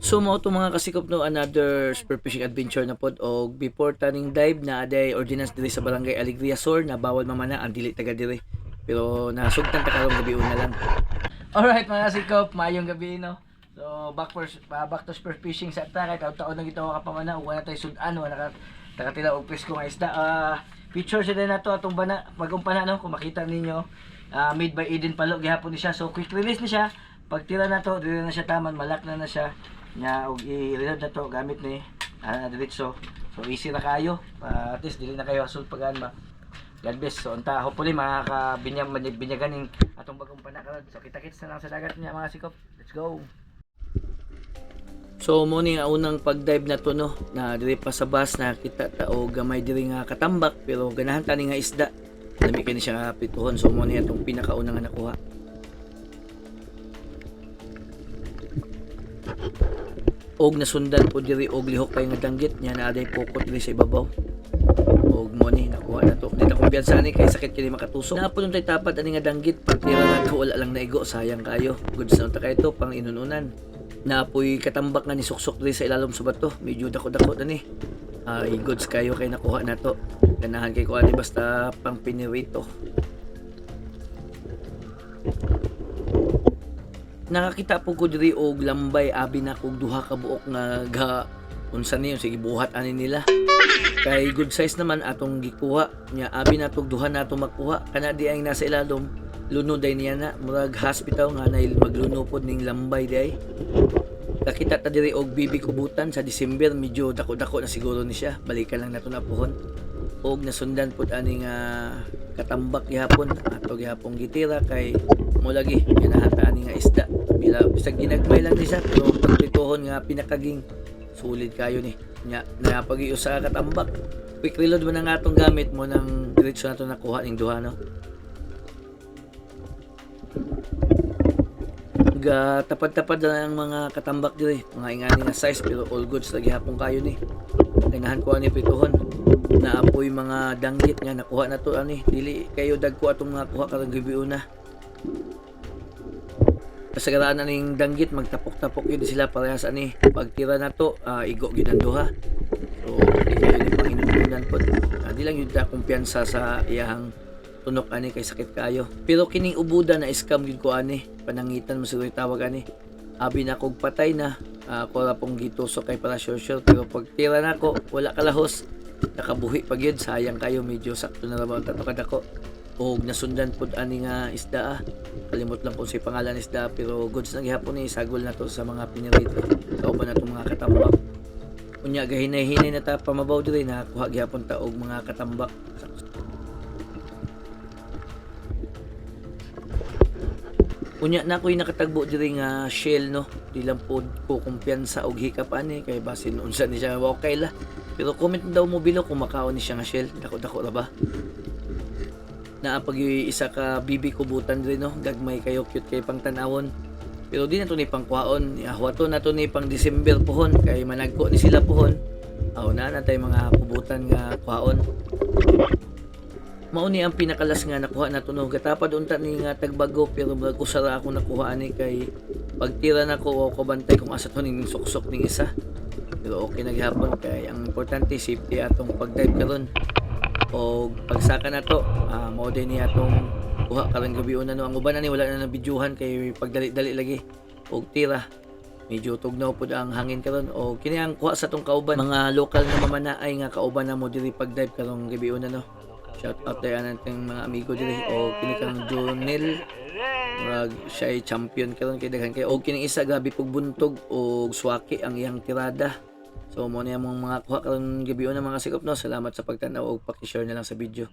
So mao to mga kasikop no, another spear fishing adventure na pod, og before taning dive na aday ordinance diri sa barangay Alegria Sur na bawal mamana ang dili taga diri. Pero nasugtan ta karong gabi una lang. Alright mga kasikop, maayong gabi no. So back to spear fishing sa ta kay taon-taon na gitaw ka pamana ug wala tay sudan wala nakatila og presko nga isda. Picture siya din nato atong bana pag-umpana no, kung makita ninyo. Made by Eden Palo gihapon ni siya. So quick release ni siya. Pagtira na to, dili na siya taman, malak na siya. Nya og i-reload na to gamit ni diretso. So easy na kayo. At least dili na kayo hasul pagaan ba. God bless. So unta hopefully binyagan ning atong bagong panakaron. So kita-kits na lang sa dagat niya mga sikop. Let's go. So mo ni unang pag-dive na to no, na diri pa sa bus nakita ta og gamay diri nga katambak pero ganahan tani nga isda. Lami kani siya nga pituhon. So mo ni atong pinakauna nga nakuha. Og nasundan po diri og lihok kay nga danggit nya na aday pokot diri sa ibabaw. Og mo ni nakuha na to. Di na kumpiyansa ni kay sakit kini makatusok. Napon tay tapat ani nga danggit pagtira na to wala lang naigo sayang kayo. Good sa ta kay to pang inununan. Napoy katambak nga ni suksok diri sa ilalom sa bato. Medyo dako-dako na ni. Goods kayo kay nakuha na to. Ganahan kay ko ani basta pang pinirito. Nakakita po ko diri og lambay abi na kog duha ka buok nga ga unsa niyo sige buhat ani nila. Kay good size naman atong gikuha nya abi na tog duha nato makuha kana di ay nasa ilalom luno day niya na murag hospital nga nail magluno pod ning lambay day. Nakita ta diri og bibi kubutan sa December medyo dako-dako na siguro ni siya balikan lang nato na puhon. Og nasundan pod ani nga katambak gihapon ato gihapong gitira kay mo lagi kinahata ani nga isda bila bisag ginagmay lang ni siya pero pagpituhon nga pinakaging sulit kayo ni nya na pag-iusa sa katambak quick reload man ang atong gamit mo nang diretso nato nakuha ning duha no. Ga tapad-tapad na ang mga katambak diri mga ingani nga size pero all goods lagi hapon kayo ni ganahan ko ani pituhon na apoy mga danggit nga nakuha na to ani dili kayo dagko atong mga kuha karong gabi una. Kasagaraan na ning danggit magtapok-tapok yun sila parehas ani pagtira na to igo gid ang duha. So di kayo ni panginunan pod. Di lang yun ta kumpiyansa sa iyang tunok ani kay sakit kayo. Pero kining ubuda na scam gid ko ani panangitan mo siguro tawag ani. Abi na kog patay na ako ra pong gitusok kay para sure pero pagtira na ko wala kalahos nakabuhi pag yun sayang kayo medyo sakto na raw tato kadako. Og nasundan pud ani nga isda kalimot lang kung sa pangalan isda pero goods na gihapon ni sagol na to sa mga pinirito kauban na tong mga katambak unya gahinay-hinay na ta pamabaw diri na kuha gihapon ta og mga katambak. Unya na ko'y nakatagbo diri nga shell no di lang pod ko kumpiyansa og hikap ani kay basin unsa ni siya okay la pero comment daw mo bilo kung makaon ni siya nga shell dako-dako ra ba na pag isa ka bibi kubutan diri no gagmay kayo cute kay pang tanawon pero di na to ni pangkuhaon huwato na to ni pang December pohon kay managko ni sila pohon na natay mga kubutan nga kuhaon. Mao ni ang pinakalas nga nakuha na to no gatapad unta ni nga tagbago pero usara ako nakuha ani kay pagtira na ko bantay kung asa to ning suksok ning isa pero okay na gihapon kay ang importante safety atong pag-dive karon. O pagsaka na to mao din ni atong kuha karong gabi una no ang uban ani wala na videohan kay pagdali-dali lagi og tira medyo tugnaw pud ang hangin karon o kini ang kuha sa tong kauban mga lokal na mamanaay nga kauban na mo diri pag-dive karong gabi una no. Shout out tayo nating mga amigo diri o kini kang Jonel siya ay champion karon kay daghan kay og kini isa gabi pug buntog og swaki ang iyang tirada. So mo na yung mga kuha karon gabi na mga sikop no. Salamat sa pagtanaw og paki-share na lang sa video.